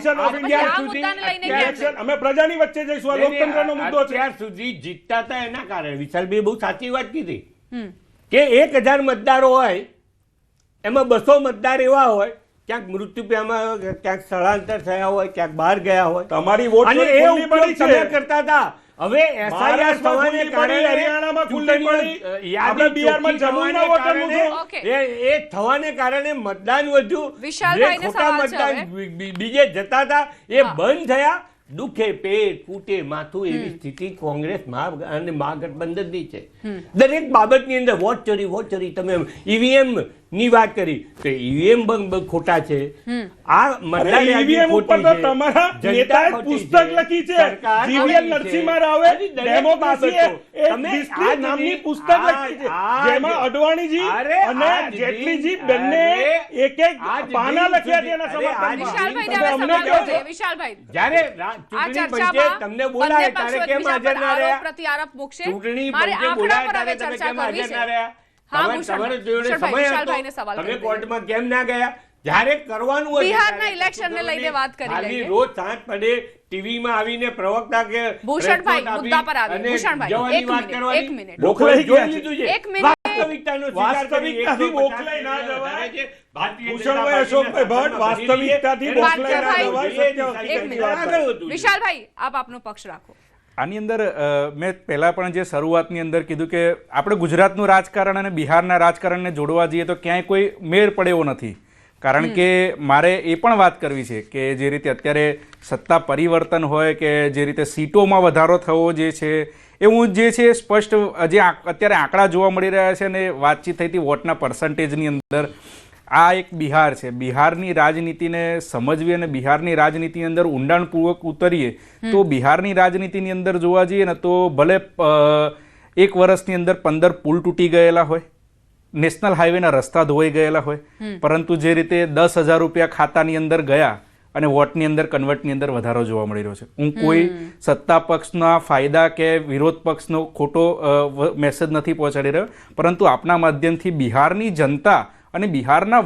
Partition of India અમે પ્રજાની વચ્ચે જઈશું. આ લોકતંત્રનો મુદ્દો છે. અત્યાર સુધી જીતતા હતા એના કારણે વિશાલભાઈ બહુ સાચી વાત કીધી કે 1000 મતદારો હોય એમાં 200 મતદાર એવા હોય ક્યાંક મૃત્યુ પામ્યા, ક્યાંક સ્થળાંતર થયા હોય, ક્યાંક બહાર ગયા હોય. તમારી વોટ અને એ ઉપયોગ તમે કરતા હતા. હવે SIR થવાને કારણે હરિયાણામાં ખુલ્લી પડી, આપણે બિહારમાં જમ્મુના વોટર મૂકો. એ થવાને કારણે મતદાન વધ્યું. વિશાલભાઈને ખોટા સવાલ છે મતદાન બીજે જતા હતા એ બંધ થયા. દુખે પેટ ફૂટે માથું એવી સ્થિતિ કોંગ્રેસ અને મહાગઠબંધનની છે. દરેક બાબતની અંદર વોટ ચોરી તમે ઈવીએમ ની વાત કરી તો ઈવીએમ ખોટા છે. આ ઈવીએમ ઉપર તો તમારા નેતાએ પુસ્તક લખી છે. જીવીએલ નરસિંહ રાવે ડેમોક્રેસી એ નામની પુસ્તક લખી છે જેમાં અડવાણીજી અને જેટલીજી બંને એક પાના લખ્યા છે એના સમર્થનમાં. વિશાલભાઈ જ્યારે ચૂંટણી પંચે તમને બોલાય ત્યારે કેમ હાજર ના રહ્યા? પ્રત્યારોપ મૂકશે. ચૂંટણી પંચે બોલાય ત્યારે તમે કેમ હાજર ના રહ્યા? તમે કોર્ટમાં કેમ ના ગયા? જ્યારે કરવાનું હતું બિહારના ઇલેક્શનને લઈને વાત કરી લઈએ. રોજ સાંજ પડે ટીવીમાં આવીને પ્રવક્તા કે ભૂષણભાઈ મુદ્દા પર આવી. ભૂષણભાઈ એક મિનિટ બોખલાઈ ગયા છે. એક મિનિટ વાસ્તવિકતાનો સ્વીકાર કરી. વાસ્તવિકતાથી બોખલાઈ ના જવાય. ભૂષણભાઈ અશોકભાઈ ભટ્ટ વાસ્તવિકતાથી બોખલાઈ ના જવાય. એક મિનિટ વિશાલભાઈ આપ આપનો પક્ષ રાખો. આની અંદર મેં પહેલાં પણ જે શરૂઆતની અંદર કીધું કે આપણે ગુજરાતનું રાજકારણ અને બિહારના રાજકારણને જોડવા જઈએ તો ક્યાંય કોઈ મેળ પડે એવો નથી. કારણ કે મારે એ પણ વાત કરવી છે કે જે રીતે અત્યારે સત્તા પરિવર્તન હોય કે જે રીતે સીટોમાં વધારો થવો જે છે એવું જે છે સ્પષ્ટ જે અત્યારે આંકડા જોવા મળી રહ્યા છે અને વાતચીત થઈ હતી વોટના પર્સન્ટેજની અંદર. આ એક બિહાર છે. બિહારની રાજનીતિને સમજવી અને બિહારની રાજનીતિની અંદર ઊંડાણપૂર્વક ઉતરીએ તો બિહારની રાજનીતિની અંદર જોવા જઈએ ને તો ભલે એક વર્ષની અંદર 15 પુલ તૂટી ગયેલા હોય, નેશનલ હાઈવેના રસ્તા ધોવાઈ ગયેલા હોય, પરંતુ જે રીતે 10,000 રૂપિયા ખાતાની અંદર ગયા અને વોટની અંદર કન્વર્ટની અંદર વધારો જોવા મળી રહ્યો છે. હું કોઈ સત્તા પક્ષના ફાયદા કે વિરોધ પક્ષનો ખોટો મેસેજ નથી પહોંચાડી રહ્યો, પરંતુ આપના માધ્યમથી બિહારની જનતા અને બિહારના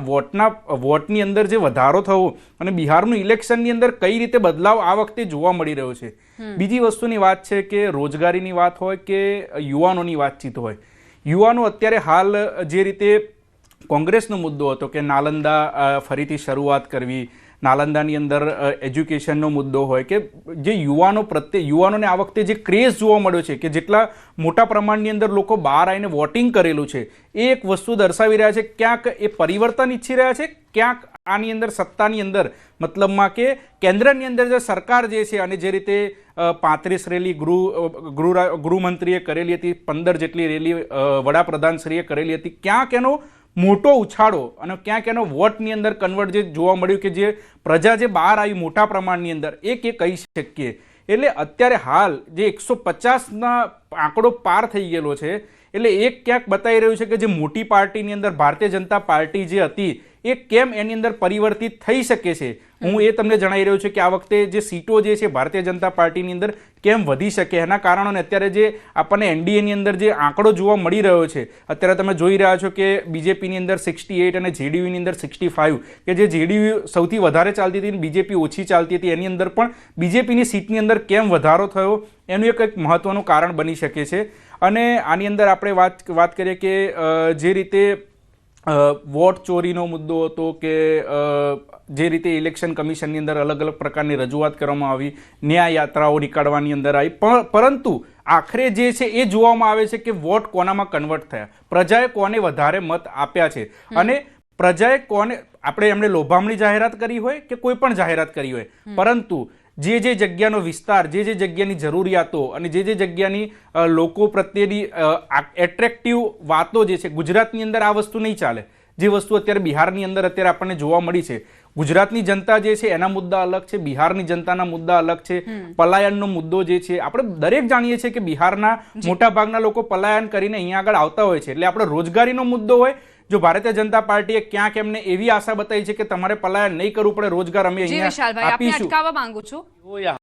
વોટની અંદર જે વધારો થવો અને બિહારનું ઇલેક્શનની અંદર કઈ રીતે બદલાવ આ વખતે જોવા મળી રહ્યો છે. બીજી વસ્તુની વાત છે કે રોજગારીની વાત હોય કે યુવાનોની વાતચીત હોય. યુવાનો અત્યારે હાલ જે રીતે કોંગ્રેસનો મુદ્દો હતો કે નાલંદા ફરીથી શરૂઆત કરવી, નાલંદાની અંદર એજ્યુકેશનનો મુદ્દો હોય કે જે યુવાનો પ્રત્યે યુવાનોને આ વખતે જે ક્રેઝ જોવા મળ્યો છે કે જેટલા મોટા પ્રમાણની અંદર લોકો બહાર આવીને વોટિંગ કરેલું છે એ એક વસ્તુ દર્શાવી રહ્યા છે. ક્યાંક એ પરિવર્તન ઈચ્છી રહ્યા છે, ક્યાંક આની અંદર સત્તાની અંદર મતલબમાં કે કેન્દ્રની અંદર જે સરકાર જે છે અને જે રીતે 35 રેલી ગૃહમંત્રીએ કરેલી હતી, 15 જેટલી રેલી વડાપ્રધાનશ્રીએ કરેલી હતી, ક્યાંક એનો મોટો ઉછાળો અને ક્યાંક એનો વોટની અંદર કન્વર્ટ જે જોવા મળ્યું કે જે પ્રજા જે બહાર આવી મોટા પ્રમાણની અંદર એ કહી શકીએ. એટલે અત્યારે હાલ જે 150ના આંકડો પાર થઈ ગયેલો છે એટલે એક ક્યાંક બતાવી રહ્યું છે કે જે મોટી પાર્ટીની અંદર ભારતીય જનતા પાર્ટી જે હતી એ કેમ એની અંદર પરિવર્તિત થઈ શકે છે. હું એ તમને જણાવી રહ્યો છું કે આ વખતે જે સીટો જે છે ભારતીય જનતા પાર્ટીની અંદર કેમ વધી શકે એના કારણોને અત્યારે જે આપણને એનડીએની અંદર જે આંકડો જોવા મળી રહ્યો છે અત્યારે તમે જોઈ રહ્યા છો કે બીજેપીની અંદર 68 અને જેડીયુની અંદર 65 કે જે જેડીયુ સૌથી વધારે ચાલતી હતી અને બીજેપી ઓછી ચાલતી હતી એની અંદર પણ બીજેપીની સીટની અંદર કેમ વધારો થયો એનું એક મહત્વનું કારણ બની શકે છે. અને આની અંદર આપણે વાત કરીએ કે જે રીતે વોટ ચોરીનો મુદ્દો હતો કે જે રીતે ઇલેક્શન કમિશનની અંદર અલગ અલગ પ્રકારની રજૂઆત કરવામાં આવી, ન્યાય યાત્રાઓ નીકાળવાની અંદર આવી, પરંતુ આખરે જે છે એ જોવામાં આવે છે કે વોટ કોનામાં કન્વર્ટ થયા, પ્રજાએ કોને વધારે મત આપ્યા છે અને પ્રજાએ કોને આપણે એમણે લોભામણી જાહેરાત કરી હોય કે કોઈ પણ જાહેરાત કરી હોય, પરંતુ જે જગ્યાનો વિસ્તાર, જે જગ્યાની જરૂરિયાતો અને જે જગ્યાની લોકો પ્રત્યેની એટ્રેક્ટિવ વાતો જે છે ગુજરાતની અંદર આ વસ્તુ નહીં ચાલે. જે વસ્તુ અત્યારે બિહારની અંદર અત્યારે આપણને જોવા મળી છે, ગુજરાતની જનતા જે છે એના મુદ્દા અલગ છે, બિહારની જનતાના મુદ્દા અલગ છે, પલાયનનો મુદ્દો જે છે આપણે દરેક જાણીએ છીએ કે બિહારના મોટા ભાગના લોકો પલાયન કરીને અહીંયા આગળ આવતા હોય છે. એટલે આપણે રોજગારીનો મુદ્દો હોય, જો ભારતીય જનતા પાર્ટીએ ક્યાંક એમને એવી આશા બતાવી છે કે તમારે પલાયન નહીં કરવું પડે, રોજગાર અમે અહીંયા આપીશું. અટકાવવા માંગુ છું.